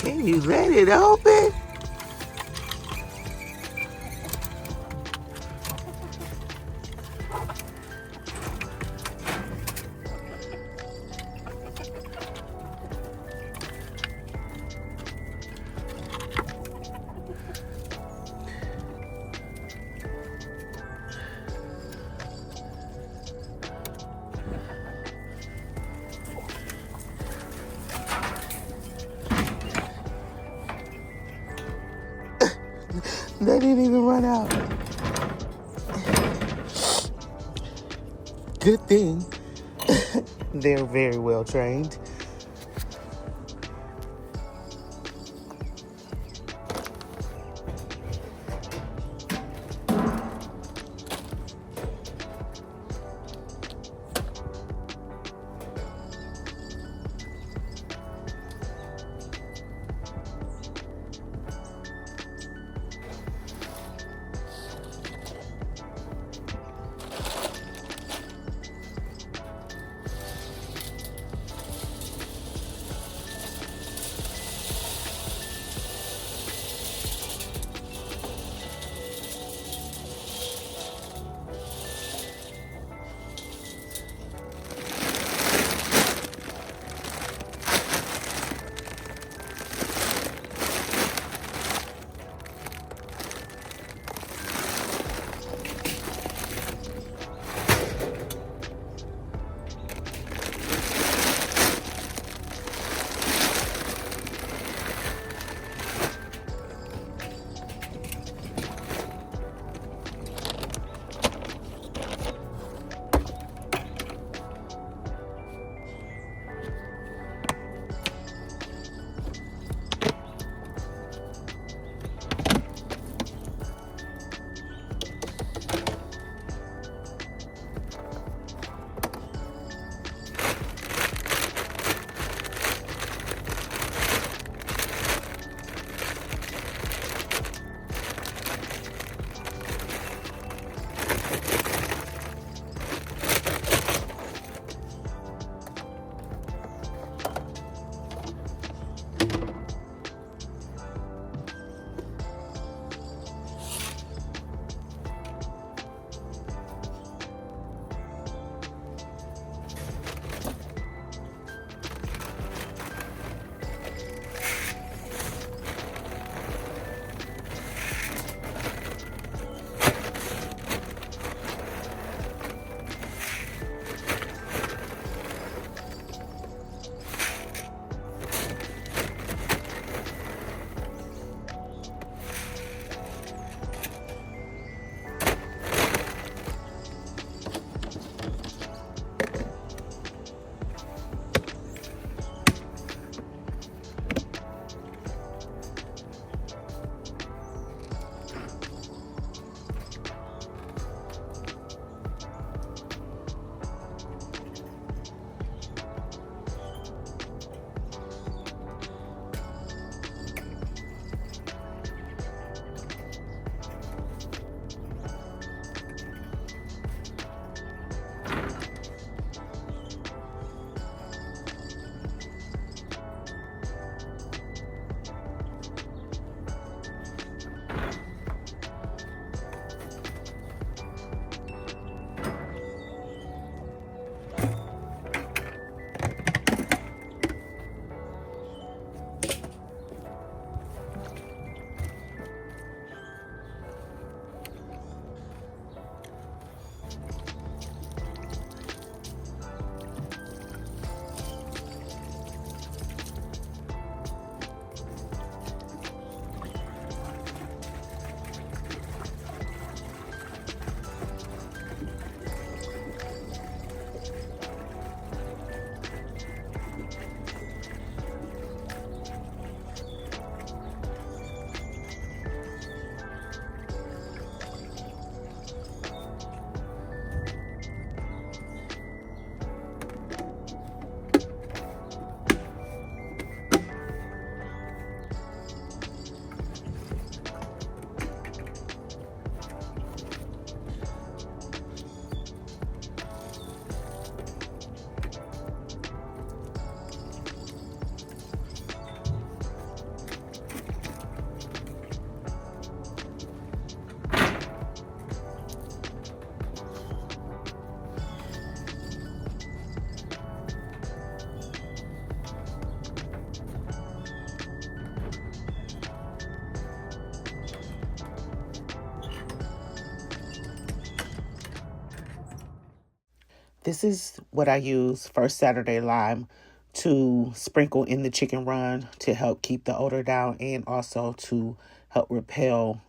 Can you let it open? They didn't even run out. Good thing. They're very well trained. This is what I use first Saturday lime to sprinkle in the chicken run to help keep the odor down and also to help repel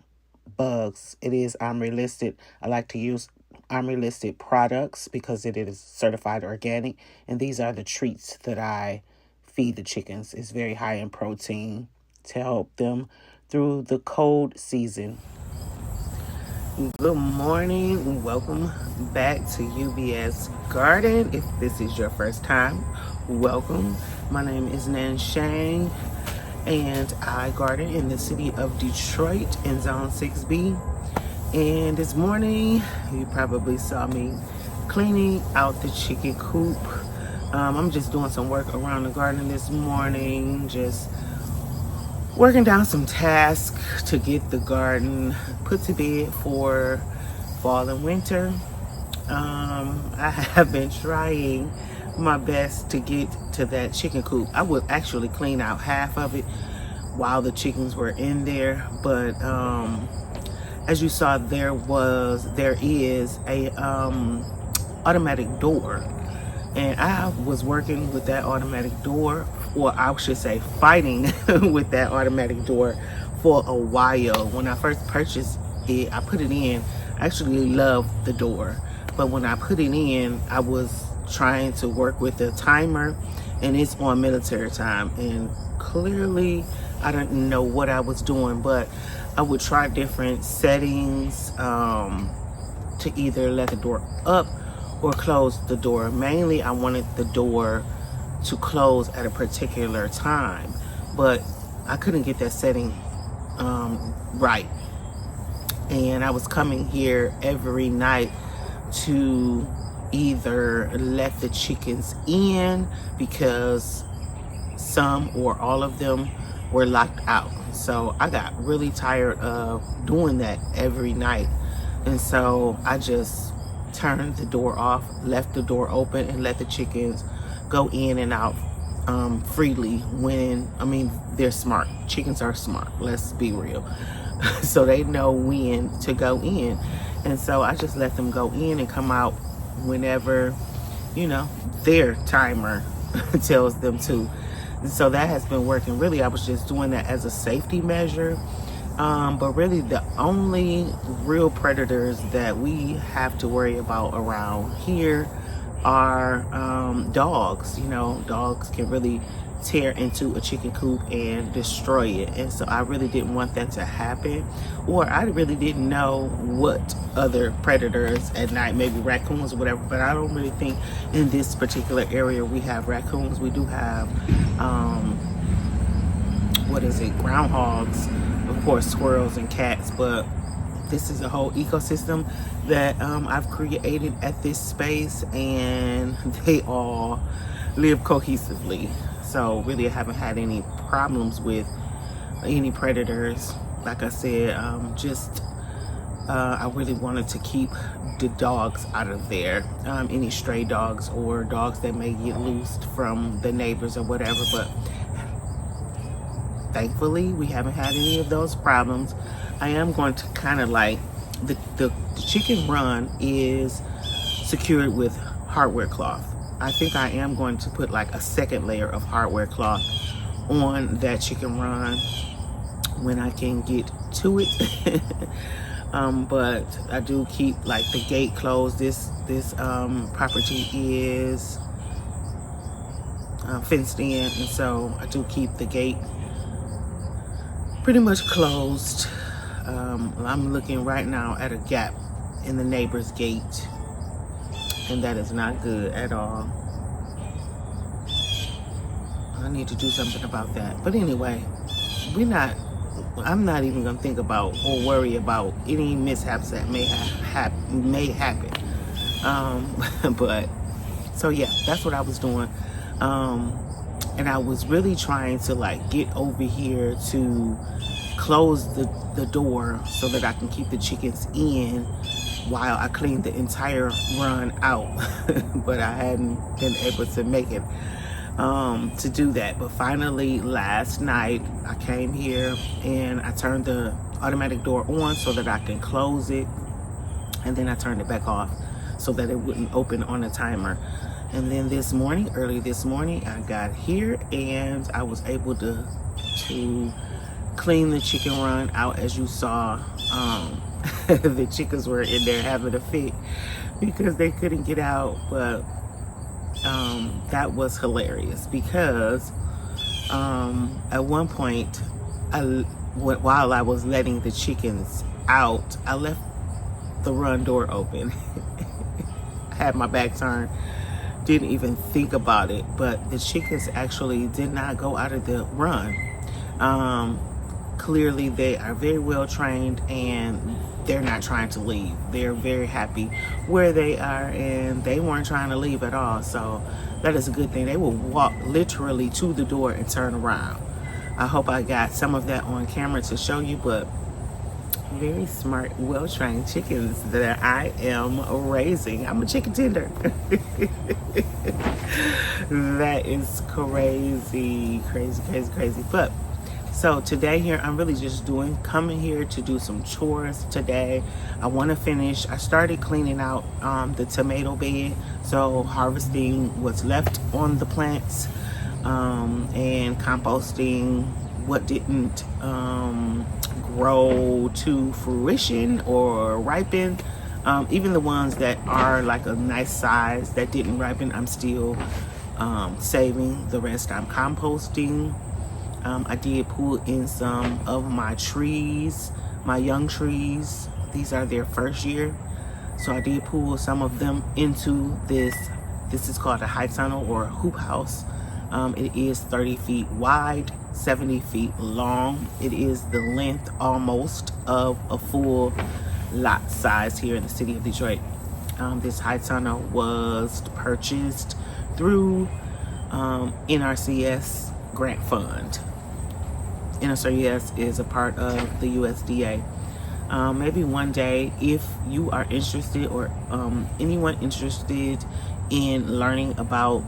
bugs. It is OMRI listed. I like to use OMRI listed products because it is certified organic, and these are the treats that I feed the chickens. It's very high in protein to help them through the cold season. Good morning. Welcome back to UBS Garden. If this is your first time, welcome. My name is Nan Shang, and I garden in the city of Detroit in Zone 6B. And this morning, you probably saw me cleaning out the chicken coop. I'm just doing some work around the garden this morning, just working down some tasks to get the garden put to bed for fall and winter. I have been trying my best to get to that chicken coop. I would actually clean out half of it while the chickens were in there, but as you saw, there is a automatic door, and I was working with that automatic door, or I should say fighting with that automatic door for a while. When I first purchased it, I put it in. I actually loved the door, but when I put it in, I was trying to work with the timer, and it's on military time, and clearly I didn't know what I was doing, but I would try different settings to either let the door up or close the door. Mainly, I wanted the door to close at a particular time, but I couldn't get that setting right. And I was coming here every night to either let the chickens in because some or all of them were locked out. So I got really tired of doing that every night. And so I just turned the door off, left the door open, and let the chickens go in and out freely they're smart. Chickens are smart, let's be real. So they know when to go in. And so I just let them go in and come out whenever, their timer tells them to. And so that has been working. Really, I was just doing that as a safety measure. But really, the only real predators that we have to worry about around here are dogs. Dogs can really tear into a chicken coop and destroy it. And so I really didn't want that to happen. Or I really didn't know what other predators at night, maybe raccoons or whatever. But I don't really think in this particular area we have raccoons. We do have, groundhogs, of course, squirrels and cats. But this is a whole ecosystem that I've created at this space, and they all live cohesively. So really, I haven't had any problems with any predators. Like I said, I really wanted to keep the dogs out of there. Any stray dogs or dogs that may get loosed from the neighbors or whatever. But thankfully, we haven't had any of those problems. I am going to kind of the chicken run is secured with hardware cloth. I think I am going to put a second layer of hardware cloth on that chicken run when I can get to it. But I do keep the gate closed. This property is fenced in, and so I do keep the gate pretty much closed. I'm looking right now at a gap in the neighbor's gate, and that is not good at all. I need to do something about that. But anyway, I'm not even gonna think about or worry about any mishaps that may happen. But so yeah, that's what I was doing. And I was really trying to get over here to close the door so that I can keep the chickens in while I cleaned the entire run out. But I hadn't been able to make it to do that. But finally last night I came here and I turned the automatic door on so that I can close it, and then I turned it back off so that it wouldn't open on a timer. And then early this morning, I got here and I was able to clean the chicken run out. As you saw, the chickens were in there having a fit because they couldn't get out. But that was hilarious because at one point, while I was letting the chickens out, I left the run door open. I had my back turned, didn't even think about it, but the chickens actually did not go out of the run. Clearly they are very well trained and they're not trying to leave. They're very happy where they are and they weren't trying to leave at all. So that is a good thing. They will walk literally to the door and turn around. I hope I got some of that on camera to show you, but very smart, well-trained chickens that I am raising. I'm a chicken tender. That is crazy, crazy, crazy, crazy. But so today here, I'm really just coming here to do some chores today. I want to finish. I started cleaning out the tomato bed, so harvesting what's left on the plants and composting what didn't grow to fruition or ripen. Even the ones that are like a nice size that didn't ripen, I'm still saving. The rest I'm composting. I did pull in some of my trees, my young trees. These are their first year. So I did pull some of them into this. This is called a high tunnel or a hoop house. It is 30 feet wide, 70 feet long. It is the length almost of a full lot size here in the city of Detroit. This high tunnel was purchased through NRCS grant fund. NRCS is a part of the USDA. Maybe one day, if you are interested or anyone interested in learning about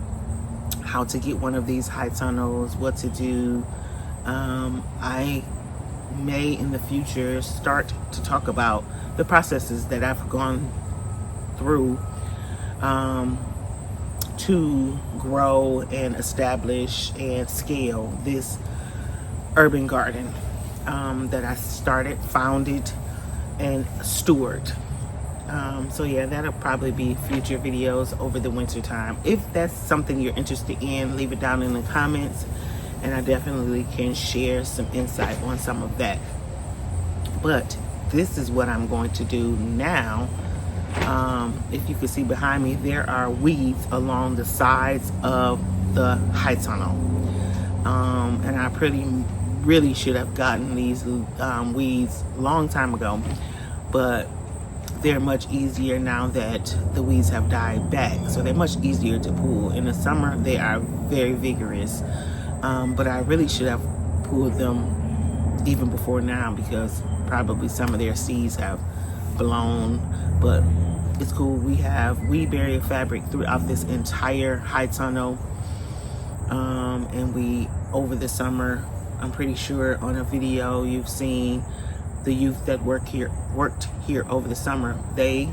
how to get one of these high tunnels, what to do, I may in the future start to talk about the processes that I've gone through to grow and establish and scale this urban garden that I started, founded, and steward. So yeah, that'll probably be future videos over the winter time. If that's something you're interested in, leave it down in the comments and I definitely can share some insight on some of that. But this is what I'm going to do now. If you can see behind me, there are weeds along the sides of the high tunnel. And I really should have gotten these weeds long time ago, but they're much easier now that the weeds have died back. So they're much easier to pull. In the summer, they are very vigorous. But I really should have pulled them even before now because probably some of their seeds have blown, but it's cool. We have weed barrier fabric throughout this entire high tunnel. And we, over the summer, I'm pretty sure on a video you've seen the youth that worked here over the summer. They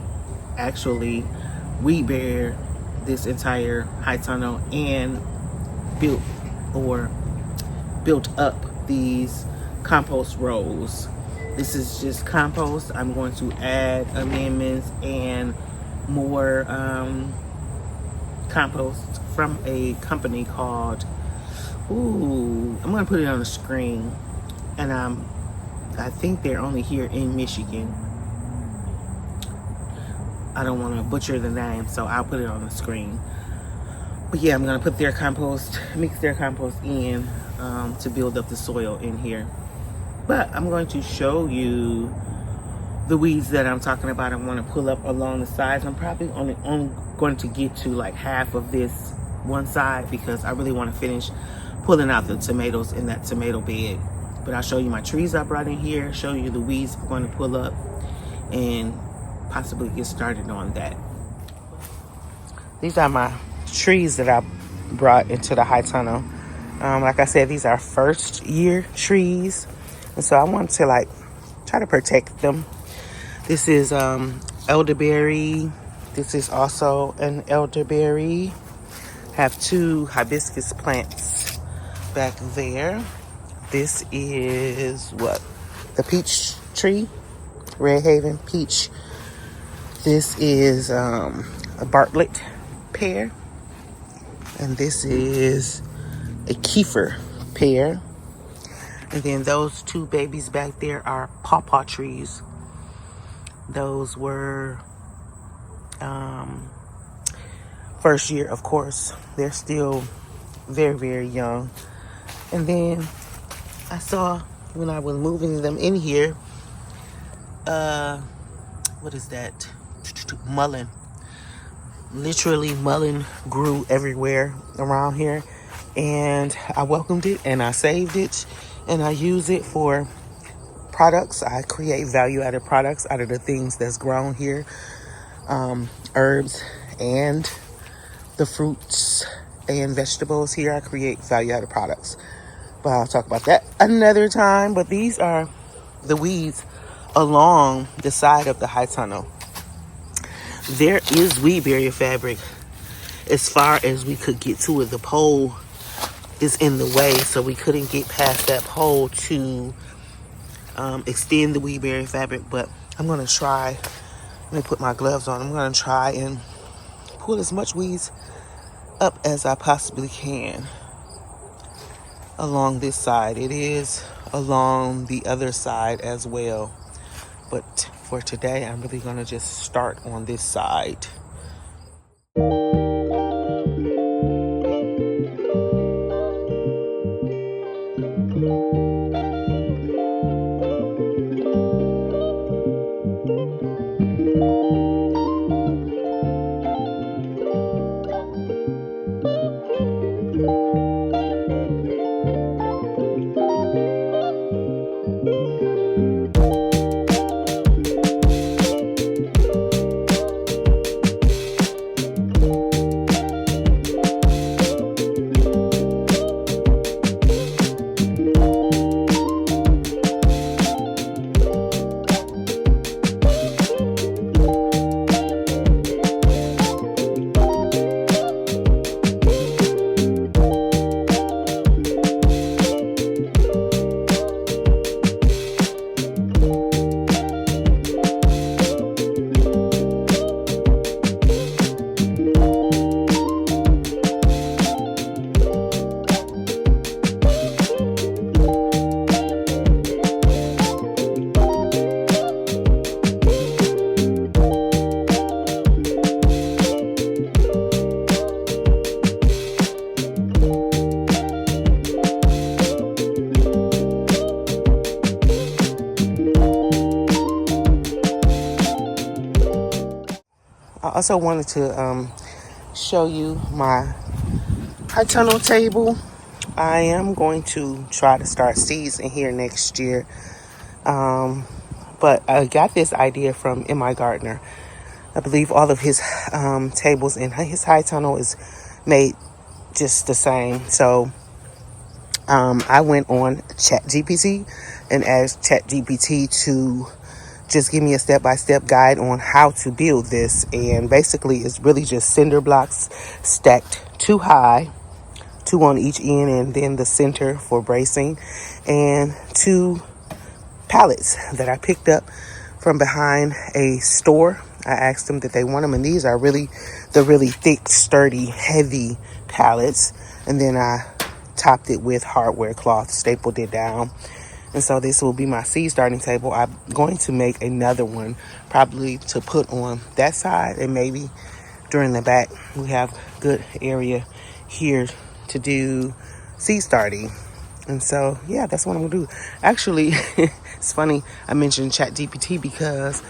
actually weed barrier this entire high tunnel and built up these compost rows. This is just compost. I'm going to add amendments and more compost from a company called, I'm going to put it on the screen, and I think they're only here in Michigan. I don't want to butcher the name, so I'll put it on the screen. But yeah, I'm going to put their compost, mix their compost in to build up the soil in here. But I'm going to show you the weeds that I'm talking about. I want to pull up along the sides. I'm probably only going to get to like half of this one side because I really want to finish pulling out the tomatoes in that tomato bed. But I'll show you my trees I brought in here, show you the weeds I'm going to pull up, and possibly get started on that. These are my trees that I brought into the high tunnel. Like I said, these are first year trees, and so I want to like try to protect them. This is elderberry, This is also an elderberry. Have 2 hibiscus plants back there. This is what? The peach tree, Red Haven peach. This is a Bartlett pear. And this is a kefir pear. And then those 2 babies back there are pawpaw trees. Those were first year, of course. They're still very, very young. And then I saw when I was moving them in here, what is that? Mullein. Literally, mullein grew everywhere around here. And I welcomed it and I saved it and I use it for products. I create value-added products out of the things that's grown here. Herbs and the fruits and vegetables here. I create value-added products. But I'll talk about that another time. But these are the weeds along the side of the high tunnel. There is weed barrier fabric as far as we could get to it. The pole is in the way, so we couldn't get past that pole to extend the weed barrier fabric. But I'm going to try. Let me put my gloves on. I'm going to try and pull as much weeds up as I possibly can along this side. It is along the other side as well. But for today, I'm really going to just start on this side. I also wanted to show you my high tunnel table. I am going to try to start seeds in here next year. But I got this idea from M.I. Gardner. I believe all of his tables in his high tunnel is made just the same. So I went on ChatGPT and asked ChatGPT to just give me a step-by-step guide on how to build this. And basically it's really just cinder blocks stacked 2 high, 2 on each end, and then the center for bracing, and 2 pallets that I picked up from behind a store. I asked them that they want them, and these are really thick, sturdy, heavy pallets. And then I topped it with hardware cloth, stapled it down. And so this will be my seed starting table. I'm going to make another one probably to put on that side, and maybe during the back we have good area here to do seed starting. And so yeah, that's what I'm gonna do. Actually, it's funny I mentioned ChatGPT because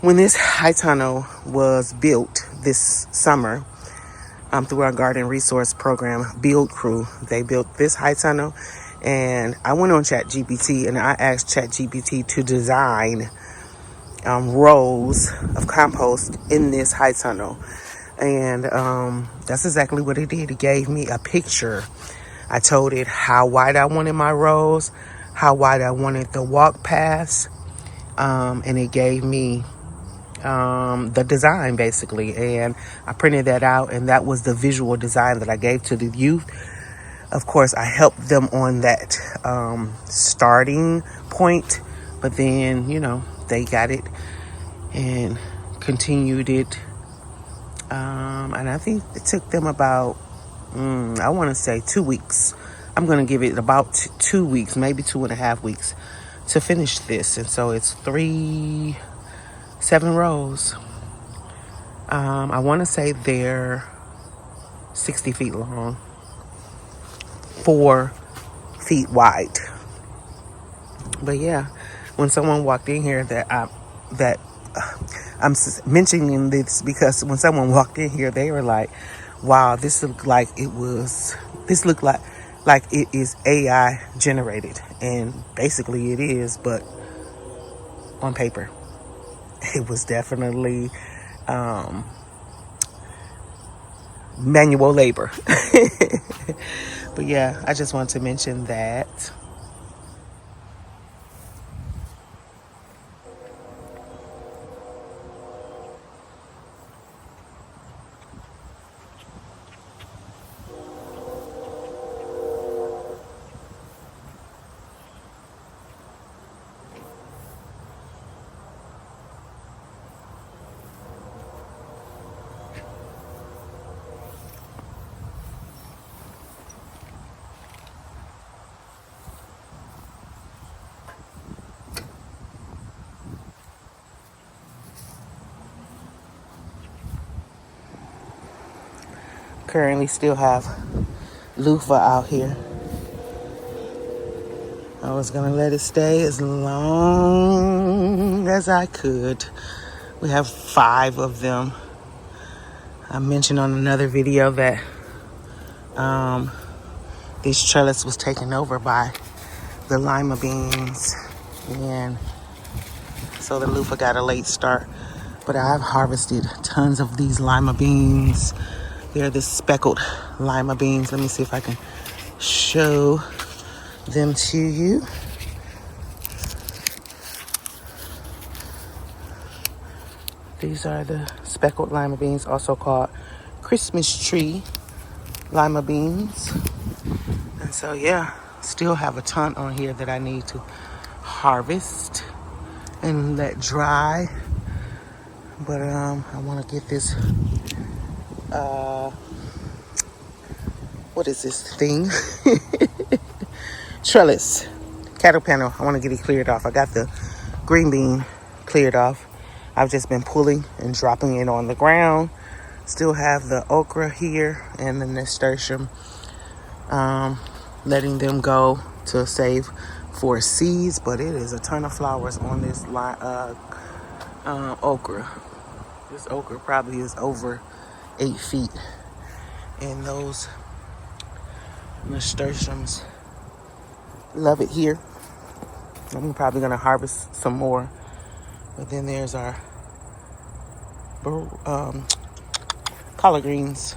when this high tunnel was built this summer, through our garden resource program, Build Crew, they built this high tunnel. And I went on ChatGPT and I asked ChatGPT to design rows of compost in this high tunnel. And that's exactly what it did. It gave me a picture. I told it how wide I wanted my rows, how wide I wanted the walk paths, and it gave me the design basically, and I printed that out, and that was the visual design that I gave to the youth. Of course, I helped them on that starting point, but then they got it and continued it, and I think it took them about I want to say 2 weeks. I'm going to give it about 2 weeks, maybe 2.5 weeks to finish this. And so it's 7 rows. I want to say they're 60 feet long, 4 feet wide. But yeah, when someone walked in here, I'm mentioning this because when someone walked in here, they were like, "Wow, this looked like it is AI generated," and basically it is, but on paper, it was definitely manual labor. But yeah, I just wanted to mention that. Currently still have loofah out here. I was gonna let it stay as long as I could. We have 5 of them. I mentioned on another video that this trellis was taken over by the lima beans, and so the loofah got a late start. But I've harvested tons of these lima beans. They're the speckled lima beans. Let me see if I can show them to you. These are the speckled lima beans, also called Christmas tree lima beans. And so yeah, still have a ton on here that I need to harvest and let dry. But I want to get this what is this thing? Trellis, cattle panel. I want to get it cleared off. I got the green bean cleared off. I've just been pulling and dropping it on the ground. Still have the okra here and the nasturtium, letting them go to save for seeds. But it is a ton of flowers on this okra. This okra probably is over 8 feet, and those nasturtiums love it here. I'm probably gonna harvest some more. But then there's our collard greens.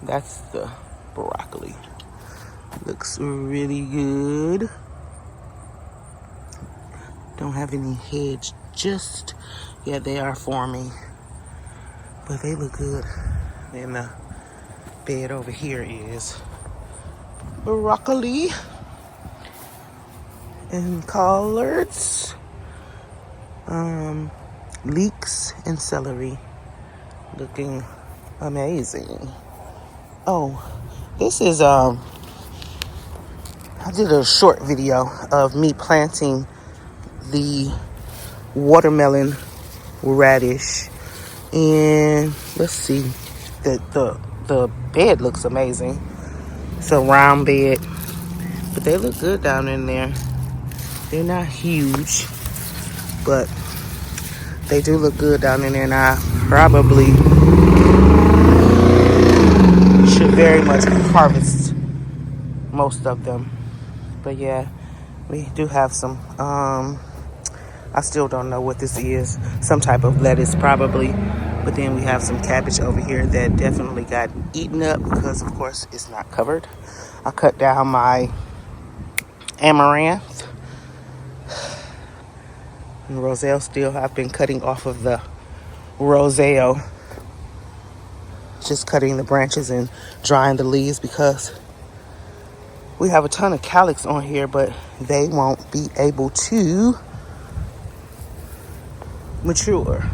That's the broccoli. Looks really good. Don't have any heads just yet. They are forming, but they look good. And the bed over here is broccoli and collards, leeks and celery, looking amazing. Oh, this is I did a short video of me planting the watermelon radish, and let's see, the bed looks amazing. It's a round bed, but they look good down in there. They're not huge, but they do look good down in there, and I probably should very much harvest most of them. But yeah, we do have some, I still don't know what this is. Some type of lettuce probably. But then we have some cabbage over here that definitely got eaten up because, of course, it's not covered. I cut down my amaranth. And Roselle still, I've been cutting off of the roselle. Just cutting the branches and drying the leaves because we have a ton of calyx on here, but they won't be able to mature.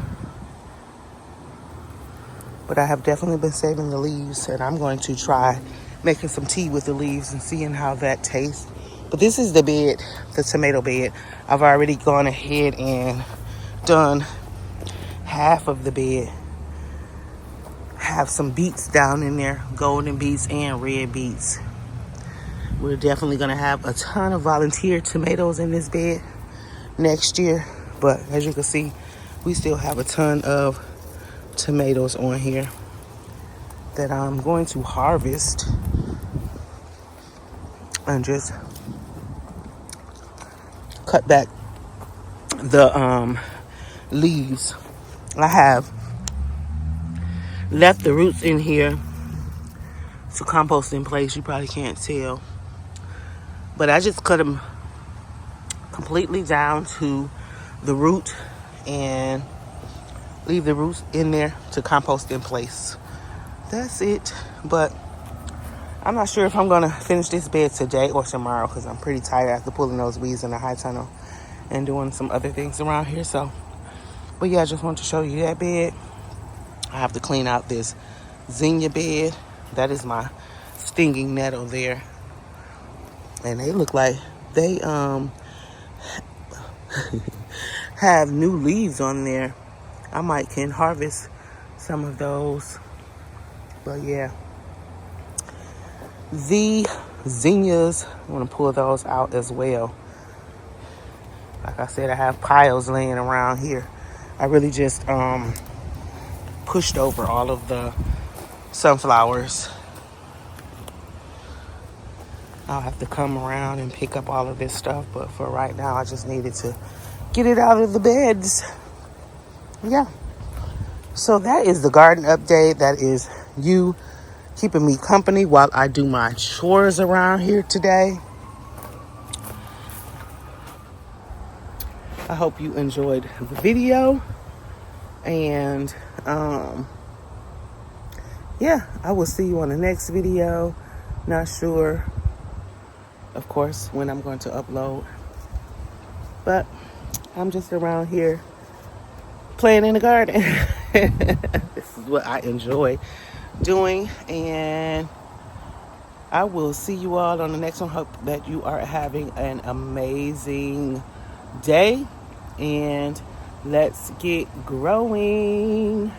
But I have definitely been saving the leaves, and I'm going to try making some tea with the leaves and seeing how that tastes. But this is the bed, the tomato bed. I've already gone ahead and done half of the bed. Have some beets down in there, golden beets and red beets. We're definitely going to have a ton of volunteer tomatoes in this bed next year. But as you can see, we still have a ton of tomatoes on here that I'm going to harvest and just cut back the leaves. I have left the roots in here to compost in place. You probably can't tell, but I just cut them completely down to the root and leave the roots in there to compost in place. That's it. But I'm not sure if I'm gonna finish this bed today or tomorrow because I'm pretty tired after pulling those weeds in the high tunnel and doing some other things around here. So, but yeah, I just wanted to show you that bed. I have to clean out this zinnia bed. That is my stinging nettle there, and they look like they have new leaves on there. I might can harvest some of those. But yeah, the zinnias, I want to pull those out as well. Like I said, I have piles laying around here. I really just pushed over all of the sunflowers. I'll have to come around and pick up all of this stuff, but for right now I just needed to get it out of the beds. Yeah, so that is the garden update. That is you keeping me company while I do my chores around here today. I hope you enjoyed the video, and yeah, I will see you on the next video. Not sure, of course, when I'm going to upload, but I'm just around here playing in the garden. This is what I enjoy doing, and I will see you all on the next one. Hope that you are having an amazing day, and let's get growing.